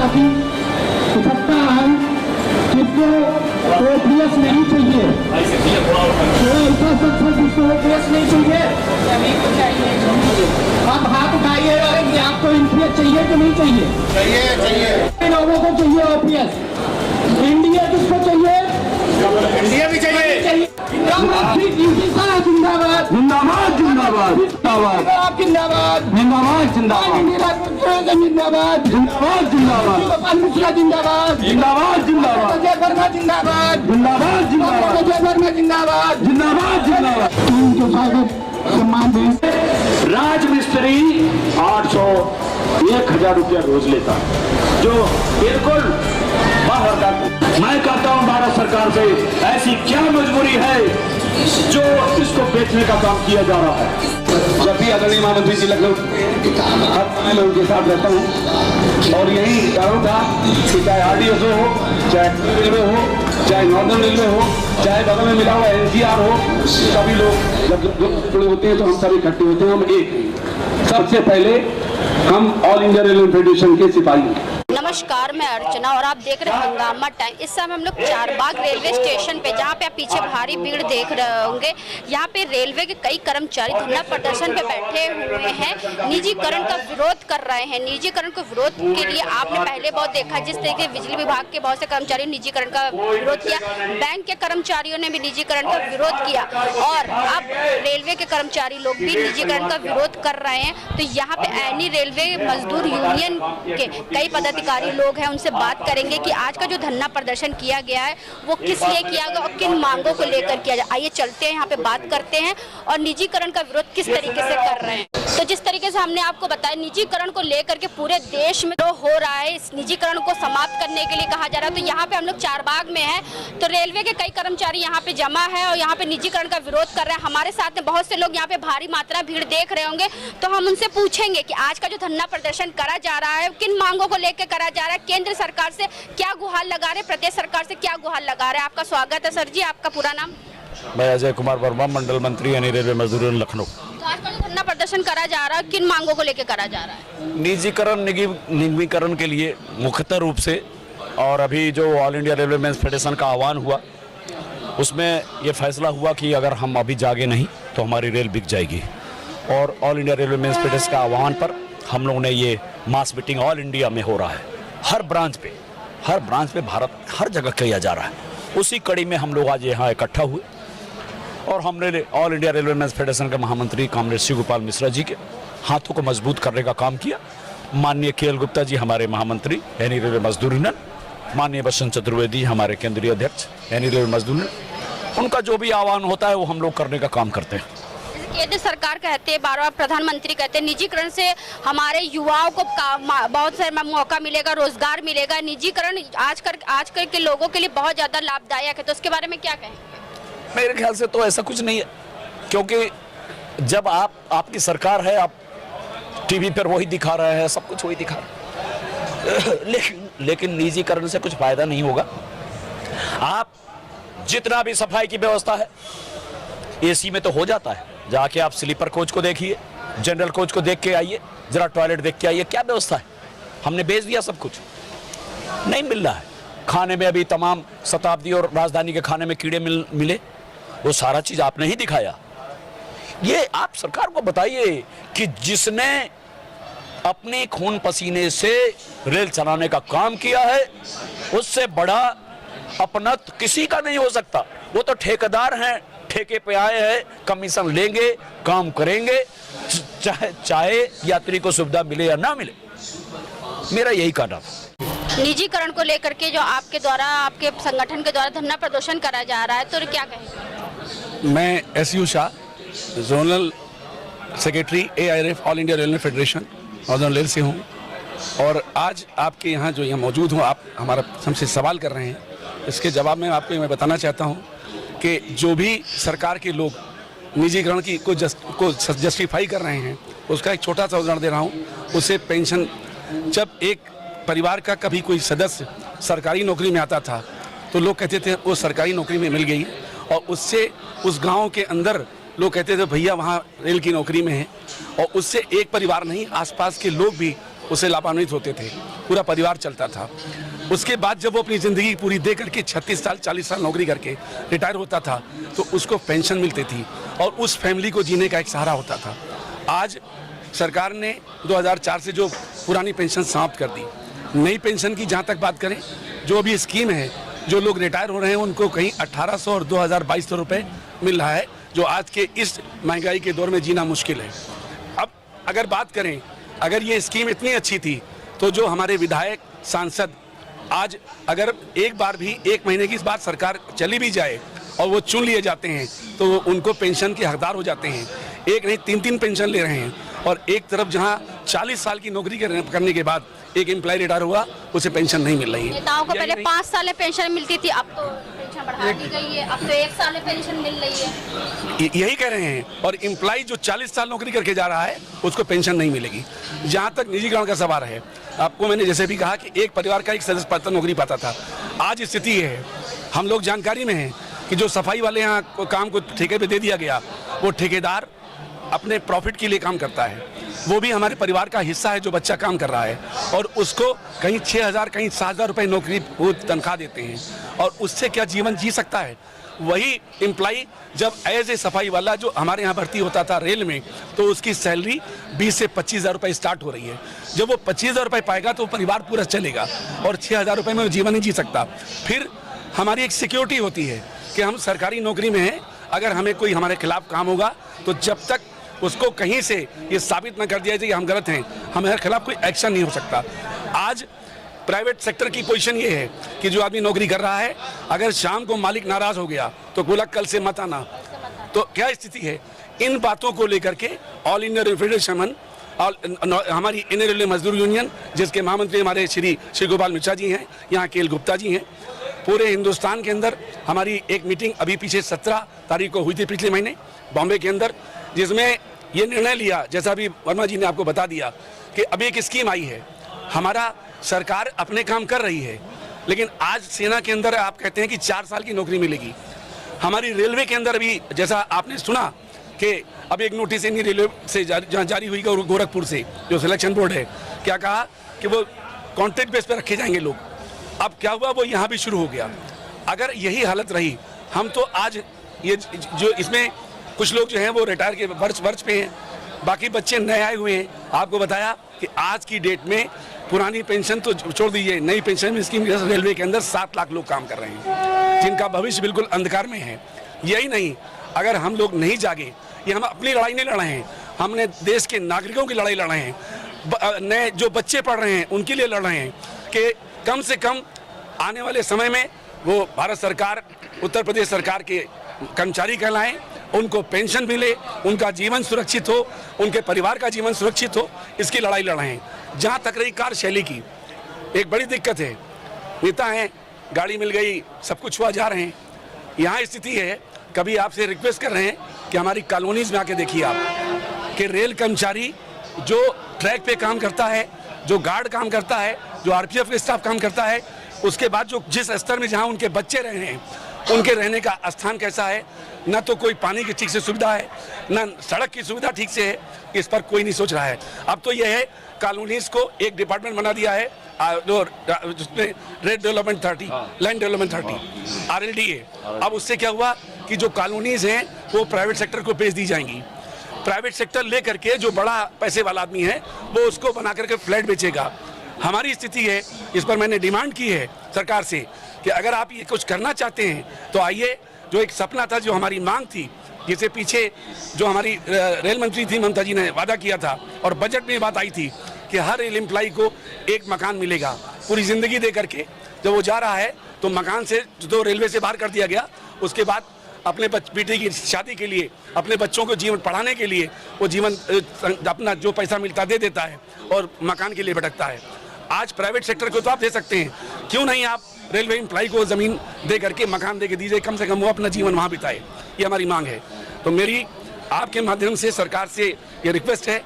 काफी इकट्ठा है, जिसको ओपीएस नहीं चाहिए, जिसको ओपीएस नहीं चाहिए, आप हाथ उठाइए कि आपको एनपीएस चाहिए कि नहीं चाहिए? चाहिए। लोगों को चाहिए ओपीएस। इंडिया किसको चाहिए? इंडिया भी चाहिए। जिंदाबाद जिंदाबाद जिंदाबाद जिंदाबाद जिंदाबाद जिंदाबाद जिंदाबाद जिंदाबाद जिंदाबाद जिंदाबाद मिश्रा जिंदाबाद जिंदाबाद जिंदाबाद अजय वर्मा जिंदाबाद जिंदाबाद जिंदाबाद अजय वर्मा जिंदाबाद जिंदाबाद जिंदाबाद। उनके स्वागत सम्मान दें। राज मिस्त्री 800-1000 रुपया रोज लेता, जो बिल्कुल बाहर का। मैं कहता हूँ भारत सरकार से, ऐसी क्या मजबूरी है जो इसको बेचने का काम किया जा रहा है। जब भी आदरणीय महामंत्री जी लखनऊ, मैं उनके साथ रहता हूँ और यही कारण था कि चाहे आरडीएसओ हो, चाहे रेलवे हो, चाहे नॉर्दर्न रेलवे हो, चाहे बगल में मिला हुआ एनसीआर हो, सभी लोग जब जुड़े होते हैं तो हम सभी इकट्ठे होते हैं। हम एक सबसे पहले हम ऑल इंडिया रेलवे फेडरेशन के सिपाही। नमस्कार, मैं अर्चना और आप देख रहे हैं हंगामा टाइम। इस समय हम लोग चारबाग रेलवे स्टेशन पे, जहाँ पे आप पीछे भारी भीड़ देख रहे होंगे, यहाँ पे रेलवे के कई कर्मचारी धरना प्रदर्शन पे बैठे हुए हैं, निजीकरण का विरोध कर रहे हैं। निजीकरण के विरोध के लिए आपने पहले बहुत देखा, जिस तरीके बिजली विभाग के बहुत से कर्मचारियों ने निजीकरण का विरोध किया, बैंक के कर्मचारियों ने भी निजीकरण का विरोध किया और अब रेलवे के कर्मचारी लोग भी निजीकरण का विरोध कर रहे हैं। तो यहाँ पे एनी रेलवे मजदूर यूनियन के कई पदाधिकारी लोग हैं, उनसे बात करेंगे कि आज का जो धरना प्रदर्शन किया गया है वो किस लिए किया गया और किन मांगों को लेकर किया जाए। आइए चलते हैं, यहाँ पे बात करते हैं और निजीकरण का विरोध किस तरीके से कर रहे हैं। तो जिस तरीके से हमने आपको बताया, निजीकरण को लेकर के पूरे देश में जो हो रहा है, इस निजीकरण को समाप्त करने के लिए कहा जा रहा है। तो यहाँ पे हम लोग चारबाग में हैं, तो रेलवे के कई कर्मचारी यहाँ पे जमा है और यहाँ पे निजीकरण का विरोध कर रहे हैं। हमारे साथ में बहुत से लोग यहाँ पे भारी मात्रा भीड़ देख रहे होंगे, तो हम उनसे पूछेंगे कि आज का जो धरना प्रदर्शन करा जा रहा है किन मांगों को लेकर करा जा रहा है, केंद्र सरकार से क्या गुहार लगा रहे, प्रदेश सरकार से क्या गुहार लगा रहे हैं। आपका स्वागत है सर जी, आपका पूरा नाम? मैं अजय कुमार वर्मा, मंडल मंत्री यानी रेलवे मजदूर लखनऊ। तो आज का जो धरना प्रदर्शन करा जा रहा है किन मांगों को लेकर करा जा रहा है? निजीकरण निगमीकरण के लिए मुख्यतः रूप से, और अभी जो all India railway men's federation का आह्वान हुआ उसमें ये फैसला हुआ कि अगर हम अभी जागे नहीं तो हमारी रेल बिक जाएगी। और all India railway men's federation का आह्वान पर हम लोगों ने ये मास मीटिंग ऑल इंडिया में हो रहा है, हर ब्रांच पे भारत हर जगह किया जा रहा है। उसी कड़ी में हम लोग आज यहाँ इकट्ठा हुए और हमने all India railway men's federation के महामंत्री कॉमरेड शिव गोपाल मिश्रा जी के हाथों को मजबूत करने का काम किया। माननीय KL गुप्ता जी हमारे महामंत्री यानी रेलवे मजदूर यूनियन, माननीय बसंत चतुर्वेदी हमारे केंद्रीय अध्यक्ष यानी रेलवे मजदूर यूनियन, उनका जो भी आह्वान होता है वो हम लोग करने का काम करते हैं। केंद्र सरकार कहते हैं, बार बार प्रधानमंत्री कहते हैं, निजीकरण से हमारे युवाओं को बहुत सारा मौका मिलेगा, रोजगार मिलेगा। निजीकरण आजकल के लोगों के लिए बहुत ज़्यादा लाभदायक है, तो उसके बारे में क्या कहें? मेरे ख्याल से तो ऐसा कुछ नहीं है, क्योंकि जब आपकी सरकार है, आप टीवी पर वही दिखा रहे हैं, सब कुछ वही दिखा रहे हैं लेकिन निजीकरण से कुछ फायदा नहीं होगा। आप जितना भी सफाई की व्यवस्था है एसी में तो हो जाता है, जाके आप स्लीपर कोच को देखिए, जनरल कोच को देख के आइए, जरा टॉयलेट देख के आइए, क्या व्यवस्था है। हमने बेच दिया सब कुछ, नहीं मिल रहा है। खाने में अभी तमाम शताब्दी और राजधानी के खाने में कीड़े मिले, वो सारा चीज आपने ही दिखाया। ये आप सरकार को बताइए कि जिसने अपने खून पसीने से रेल चलाने का काम किया है, उससे बड़ा अपनत किसी का नहीं हो सकता। वो तो ठेकेदार हैं, ठेके पे आए हैं, कमीशन लेंगे, काम करेंगे, चाहे यात्री को सुविधा मिले या ना मिले। मेरा यही कहना था। निजीकरण को लेकर के जो आपके द्वारा, आपके संगठन के द्वारा धरना प्रदर्शन करा जा रहा है, तो क्या कहेंगे? मैं SU Shah, zonal secretary AIRF all India railway federation northern rail से हूँ और आज आपके यहाँ जो यहाँ मौजूद हूँ, आप हमारा हमसे सवाल कर रहे हैं, इसके जवाब में आपको मैं बताना चाहता हूँ कि जो भी सरकार के लोग निजीकरण को जस्टिफाई कर रहे हैं, उसका एक छोटा सा उदाहरण दे रहा हूँ। उससे पेंशन, जब एक परिवार का कभी कोई सदस्य सरकारी नौकरी में आता था तो लोग कहते थे वो सरकारी नौकरी में मिल गई, और उससे उस गांव के अंदर लोग कहते थे भैया वहाँ रेल की नौकरी में है, और उससे एक परिवार नहीं, आसपास के लोग भी उससे लाभान्वित होते थे, पूरा परिवार चलता था। उसके बाद जब वो अपनी ज़िंदगी पूरी दे करके 36 साल 40 साल नौकरी करके रिटायर होता था तो उसको पेंशन मिलती थी और उस फैमिली को जीने का एक सहारा होता था। आज सरकार ने 2004 से जो पुरानी पेंशन समाप्त कर दी, नई पेंशन की जहाँ तक बात करें, जो अभी स्कीम है, जो लोग रिटायर हो रहे हैं उनको कहीं 1800 और 2200 रुपये मिल रहा है, जो आज के इस महंगाई के दौर में जीना मुश्किल है। अब अगर बात करें, अगर ये स्कीम इतनी अच्छी थी तो जो हमारे विधायक सांसद आज अगर एक बार भी 1 महीने की इस बात सरकार चली भी जाए और वो चुन लिए जाते हैं तो उनको पेंशन के हकदार हो जाते हैं। एक नहीं 3-3 पेंशन ले रहे हैं और एक तरफ जहां 40 साल की नौकरी करने के बाद एक एम्प्लॉय रिटायर हुआ उसे पेंशन नहीं मिल रही है। नेताओं को पहले 5 साल पेंशन मिलती थी, अब तो पेंशन बढ़ा दी गई है, अब तो 1 साल पेंशन मिल रही है। यही कह रहे हैं। और एम्प्लॉय जो 40 साल नौकरी करके जा रहा है उसको पेंशन नहीं मिलेगी। जहां तक निजीकरण का सवाल है, आपको मैंने जैसे भी कहा कि एक परिवार का एक सदस्य पाता नौकरी पाता था, आज स्थिति है, हम लोग जानकारी में हैं कि जो सफाई वाले यहाँ काम को ठेके पे दे दिया गया, वो ठेकेदार अपने प्रॉफिट के लिए काम करता है। वो भी हमारे परिवार का हिस्सा है जो बच्चा काम कर रहा है और उसको कहीं 6000 कहीं 7000 रुपये नौकरी वो तनख्वाह देते हैं और उससे क्या जीवन जी सकता है। वही एम्प्लॉई जब एज ए सफाई वाला जो हमारे यहाँ भर्ती होता था रेल में, तो उसकी सैलरी 20 से 25,000 रुपये स्टार्ट हो रही है। जब वो 25,000 रुपये पाएगा तो परिवार पूरा चलेगा और 6000 रुपये में वो जीवन नहीं जी सकता। फिर हमारी एक सिक्योरिटी होती है कि हम सरकारी नौकरी में हैं, अगर हमें कोई हमारे खिलाफ काम होगा तो जब तक उसको कहीं से ये साबित न कर दिया जाए कि हम गलत हैं, हमारे खिलाफ कोई एक्शन नहीं हो सकता। आज प्राइवेट सेक्टर की पोजीशन ये है कि जो आदमी नौकरी कर रहा है, अगर शाम को मालिक नाराज हो गया तो बोला कल से मत आना, तो क्या स्थिति है। इन बातों को लेकर के ऑल इंडिया रेलवे फेडरेशन और हमारी इंडियन रेलवे मजदूर यूनियन, जिसके महामंत्री हमारे श्री गोपाल मिश्रा जी हैं, यहाँ के एल गुप्ता जी हैं, पूरे हिंदुस्तान के अंदर हमारी एक मीटिंग अभी पीछे 17 तारीख को हुई थी पिछले महीने बॉम्बे के अंदर, जिसमें ये निर्णय लिया, जैसा अभी वर्मा जी ने आपको बता दिया, कि अभी एक स्कीम आई है। हमारा सरकार अपने काम कर रही है, लेकिन आज सेना के अंदर आप कहते हैं कि 4 साल की नौकरी मिलेगी। हमारी रेलवे के अंदर अभी जैसा आपने सुना कि अब एक नोटिस इंडियन रेलवे से जहाँ जारी हुई गोरखपुर से, जो सिलेक्शन बोर्ड है, क्या कहा कि वो कॉन्ट्रैक्ट बेस पर रखे जाएंगे लोग। अब क्या हुआ, वो यहाँ भी शुरू हो गया। अगर यही हालत रही, हम तो आज ये जो इसमें कुछ लोग जो हैं वो रिटायर के वर्ष पे हैं, बाकी बच्चे नए आए हुए हैं। आपको बताया कि आज की डेट में पुरानी पेंशन तो छोड़ दीजिए, नई पेंशन स्कीम रेलवे के अंदर 7 लाख लोग काम कर रहे हैं, जिनका भविष्य बिल्कुल अंधकार में है। यही नहीं, अगर हम लोग नहीं जागे, ये हम अपनी लड़ाई नहीं लड़ रहे हैं, हमने देश के नागरिकों की लड़ाई लड़ रहे हैं। नए जो बच्चे पढ़ रहे हैं उनके लिए लड़ रहे हैं कि कम से कम आने वाले समय में वो भारत सरकार, उत्तर प्रदेश सरकार के कर्मचारी कहलाएं, उनको पेंशन मिले, उनका जीवन सुरक्षित हो, उनके परिवार का जीवन सुरक्षित हो, इसकी लड़ाई लड़ रहे हैं। जहाँ तक रही कार्यशैली की, एक बड़ी दिक्कत है, नेता हैं, गाड़ी मिल गई, सब कुछ हुआ, जा रहे हैं। यहाँ स्थिति है, कभी आपसे रिक्वेस्ट कर रहे हैं कि हमारी कॉलोनीज में आके देखिए आप कि रेल कर्मचारी जो ट्रैक पे काम करता है, जो गार्ड काम करता है, जो आरपीएफ का स्टाफ काम करता है, उसके बाद जो जिस स्तर में जहाँ उनके बच्चे रहे हैं, उनके रहने का स्थान कैसा है, न तो कोई पानी की ठीक से सुविधा है, न सड़क की सुविधा ठीक से है, इस पर कोई नहीं सोच रहा है। अब तो यह है, कॉलोनीज को एक डिपार्टमेंट बना दिया है, जिसमें red development 30, land development 30, RLDA। अब उससे क्या हुआ कि जो कॉलोनीज हैं वो प्राइवेट सेक्टर को बेच दी जाएंगी। प्राइवेट सेक्टर ले करके जो बड़ा पैसे वाला आदमी है वो उसको बना करके फ्लैट बेचेगा। हमारी स्थिति है, इस पर मैंने डिमांड की है सरकार से कि अगर आप ये कुछ करना चाहते हैं तो आइए। जो एक सपना था, जो हमारी मांग थी, जिसे पीछे जो हमारी रेल मंत्री थी ममता जी ने वादा किया था और बजट में बात आई थी कि हर रेल एम्प्लॉय को एक मकान मिलेगा पूरी ज़िंदगी दे करके। जब वो जा रहा है तो मकान से जो रेलवे से बाहर कर दिया गया, उसके बाद अपने बेटी की शादी के लिए, अपने बच्चों को जीवन पढ़ाने के लिए वो जीवन अपना जो पैसा मिलता दे देता है और मकान के लिए भटकता है। आज प्राइवेट सेक्टर को तो आप दे सकते हैं, क्यों नहीं आप रेलवे एम्प्लॉय को ज़मीन दे करके, मकान दे के दीजिए, कम से कम वो अपना जीवन वहाँ बिताए। ये हमारी मांग है। तो मेरी आपके माध्यम से सरकार से ये रिक्वेस्ट है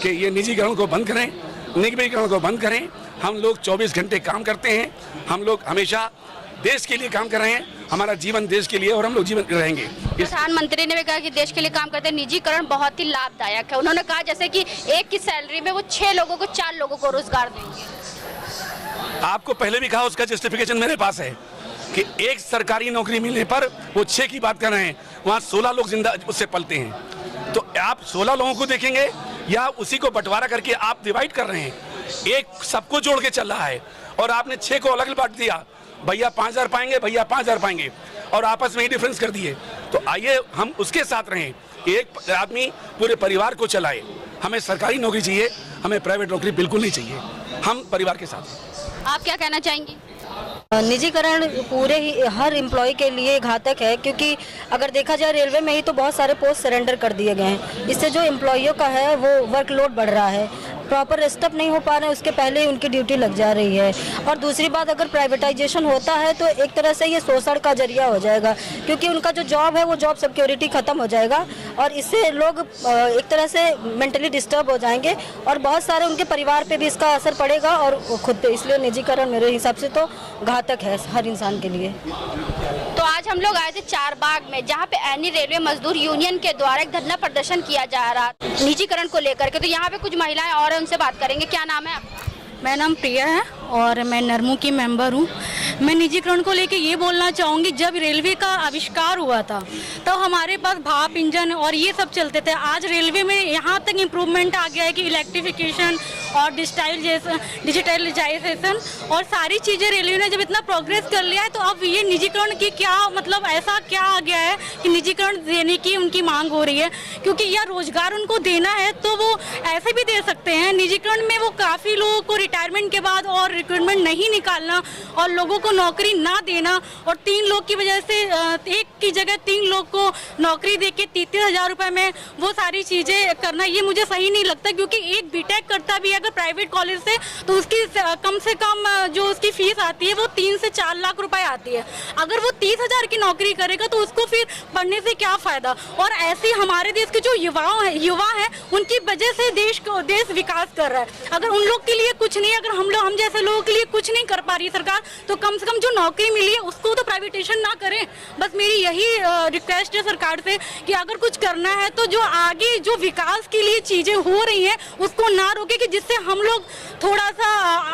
कि ये निजीकरण को बंद करें, निगमीकरण को बंद करें। हम लोग 24 घंटे काम करते हैं, हम लोग हमेशा देश के लिए काम कर रहे हैं, हमारा जीवन देश के लिए और हम लोग जीवन रहेंगे। प्रधानमंत्री ने भी कहा कि देश के लिए काम करते हैं, निजीकरण बहुत ही लाभदायक है। उन्होंने कहा जैसे कि एक की सैलरी में वो 6 लोगों को 4 लोगों को रोजगार देंगे। आपको पहले भी कहा, उसका जस्टिफिकेशन मेरे पास है कि एक सरकारी नौकरी मिलने पर वो 6 की बात कर रहे हैं, वहाँ 16 लोग जिंदा उससे पलते हैं। तो आप 16 लोगों को देखेंगे या उसी को बंटवारा करके आप डिवाइड कर रहे हैं? एक सबको जोड़ के चल रहा है और आपने 6 को अलग बांट दिया, भैया 5,000 पाएंगे, भैया 5,000 पाएंगे, और आपस में ही डिफरेंस कर दिए। तो आइए हम उसके साथ रहें, एक आदमी पूरे परिवार को चलाए। हमें सरकारी नौकरी चाहिए, हमें प्राइवेट नौकरी बिल्कुल नहीं चाहिए, हम परिवार के साथ। आप क्या कहना चाहेंगी? निजीकरण पूरे ही हर एम्प्लॉय के लिए घातक है, क्योंकि अगर देखा जाए रेलवे में ही तो बहुत सारे पोस्ट सरेंडर कर दिए गए हैं। इससे जो एम्प्लॉइयों का है वो वर्कलोड बढ़ रहा है, प्रॉपर रेस्टअप नहीं हो पा रहे हैं, उसके पहले ही उनकी ड्यूटी लग जा रही है। और दूसरी बात, अगर प्राइवेटाइजेशन होता है तो एक तरह से ये शोषण का जरिया हो जाएगा, क्योंकि उनका जो जॉब है वो जॉब सिक्योरिटी खत्म हो जाएगा और इससे लोग एक तरह से मेंटली डिस्टर्ब हो जाएंगे और बहुत सारे उनके परिवार पे भी इसका असर पड़ेगा और खुद पे। इसलिए निजीकरण मेरे हिसाब से तो घातक है हर इंसान के लिए। तो आज हम लोग आए थे चारबाग में, जहाँ पे एनी रेलवे मजदूर यूनियन के द्वारा एक धरना प्रदर्शन किया जा रहा निजीकरण को लेकर के। तो यहाँ पे कुछ महिलाएं और हैं, उनसे बात करेंगे। क्या नाम है आपका? मेरा नाम प्रिया है और मैं नरमू की मेंबर हूँ। मैं निजीकरण को लेके ये बोलना चाहूँगी, जब रेलवे का आविष्कार हुआ था तो हमारे पास भाप इंजन और ये सब चलते थे। आज रेलवे में यहाँ तक इम्प्रूवमेंट आ गया है कि इलेक्ट्रिफिकेशन और डिजिटलाइजेशन और सारी चीज़ें रेलवे ने जब इतना प्रोग्रेस कर लिया है, तो अब ये निजीकरण की क्या मतलब ऐसा क्या आ गया है कि निजीकरण देने की उनकी मांग हो रही है, क्योंकि यह रोजगार उनको देना है तो वो ऐसे भी दे सकते हैं। निजीकरण में वो काफ़ी लोगों को रिटायरमेंट के बाद और रिक्रूटमेंट नहीं निकालना और लोगों को नौकरी ना देना और 3 लोग की वजह से एक की जगह 3 लोग को नौकरी देके 33,000 रुपये में वो सारी चीज़ें करना, ये मुझे सही नहीं लगता। क्योंकि एक बीटेक करता भी अगर प्राइवेट कॉलेज से तो उसकी कम से कम जो उसकी फीस आती है वो 3 से 4 लाख रुपए आती है। अगर वो 30,000 की नौकरी करेगा तो उसको फिर पढ़ने से क्या फ़ायदा। और ऐसे हमारे देश के जो युवा हैं उनकी वजह से देश विकास कर रहा है। अगर उन लोग के लिए कुछ नहीं, अगर हम जैसे लोगों के लिए कुछ नहीं कर पा रही सरकार, तो कम से कम जो नौकरी मिली है उसको तो प्राइवेटाइजेशन ना करें। बस मेरी यही रिक्वेस्ट है सरकार से कि अगर कुछ करना है तो जो आगे जो विकास के लिए चीज़ें हो रही हैं उसको ना रोके, कि जिससे हम लोग थोड़ा सा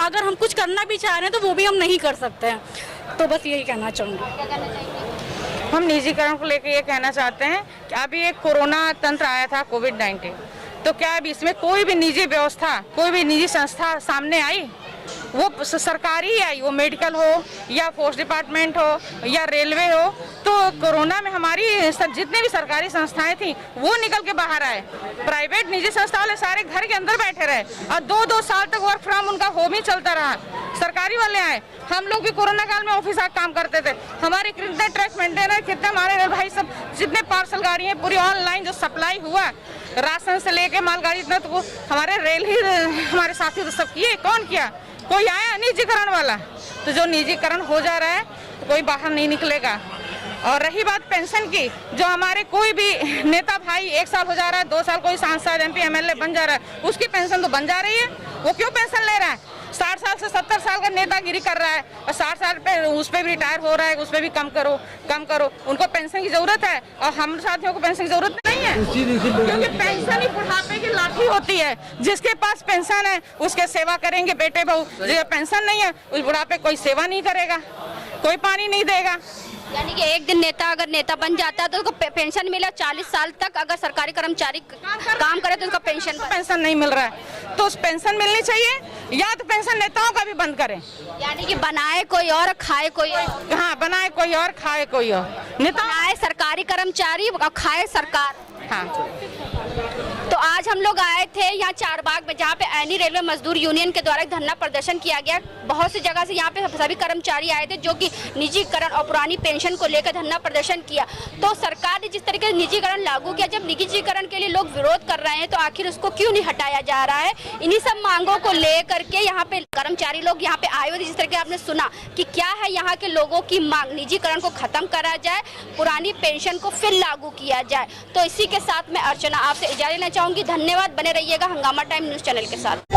अगर हम कुछ करना भी चाह रहे हैं तो वो भी हम नहीं कर सकते हैं। तो बस यही कहना चाहूँगी। हम निजीकरण को लेकर ये कहना चाहते हैं कि अभी एक कोरोना तंत्र आया था कोविड-19, तो क्या अभी इसमें कोई भी निजी व्यवस्था, कोई भी निजी संस्था सामने आई? वो सरकारी आई, वो मेडिकल हो या फोर्स डिपार्टमेंट हो या रेलवे हो। तो कोरोना में हमारी जितने भी सरकारी संस्थाएं थी वो निकल के बाहर आए। प्राइवेट निजी संस्था वाले सारे घर के अंदर बैठे रहे और 2-2 साल तक वर्क फ्रॉम उनका होम ही चलता रहा। सरकारी वाले आए, हम लोग भी कोरोना काल में ऑफिस काम करते थे। हमारे कितने ट्रक मेंटेनर, कितने हमारे भाई सब, जितने पार्सल गाड़ी है पूरी ऑनलाइन जो सप्लाई हुआ राशन से लेके मालगाड़ी, इतना तो हमारे रेल ही हमारे साथी तो सब किए। कौन किया? कोई आया निजीकरण वाला? तो जो निजीकरण हो जा रहा है तो कोई बाहर नहीं निकलेगा। और रही बात पेंशन की, जो हमारे कोई भी नेता भाई 1 साल हो जा रहा है, 2 साल कोई सांसद MP MLA बन जा रहा है, उसकी पेंशन तो बन जा रही है। वो क्यों पेंशन ले रहा है? 60 साल से 70 साल का नेतागिरी कर रहा है और 60 साल पे उस पर भी रिटायर हो रहा है, उस पर भी कम करो। उनको पेंशन की जरूरत है और हम साथियों को पेंशन की जरूरत नहीं है, क्योंकि पेंशन ही बुढ़ापे की लाठी होती है। जिसके पास पेंशन है उसके सेवा करेंगे बेटे बहू, जिसके पेंशन नहीं है उस बुढ़ापे कोई सेवा नहीं करेगा, कोई पानी नहीं देगा। यानी कि एक दिन अगर नेता बन जाता है तो उसको पेंशन मिला 40 साल तक। अगर सरकारी कर्मचारी काम करे तो उनका पेंशन नहीं मिल रहा है, तो उस पेंशन मिलनी चाहिए, या तो पेंशन नेताओं का भी बंद करें। यानी कि बनाए कोई और खाए कोई और। हाँ, बनाए कोई और खाए कोई और। नेता बनाए सरकारी कर्मचारी और खाए सरकार। हाँ। तो आज हम लोग आए थे यहाँ चारबाग में, जहाँ पे एनी रेलवे मजदूर यूनियन के द्वारा एक धरना प्रदर्शन किया गया। बहुत सी जगह से यहाँ पे सभी कर्मचारी आए थे जो कि निजीकरण और पुरानी पेंशन को लेकर धरना प्रदर्शन किया। तो सरकार ने जिस तरीके से निजीकरण लागू किया, जब निजीकरण के लिए लोग विरोध कर रहे हैं तो आखिर उसको क्यों नहीं हटाया जा रहा है? इन्हीं सब मांगों को लेकर के यहाँ पे कर्मचारी लोग यहाँ पे आए हुए थे। जिस तरीके आपने सुना कि क्या है यहाँ के लोगों की मांग, निजीकरण को खत्म करा जाए, पुरानी पेंशन को फिर लागू किया जाए। तो इसी के साथ मैं अर्चना आपसे इजाजत लेना चाहूंगी। धन्यवाद, बने रहिएगा हंगामा टाइम न्यूज चैनल के साथ।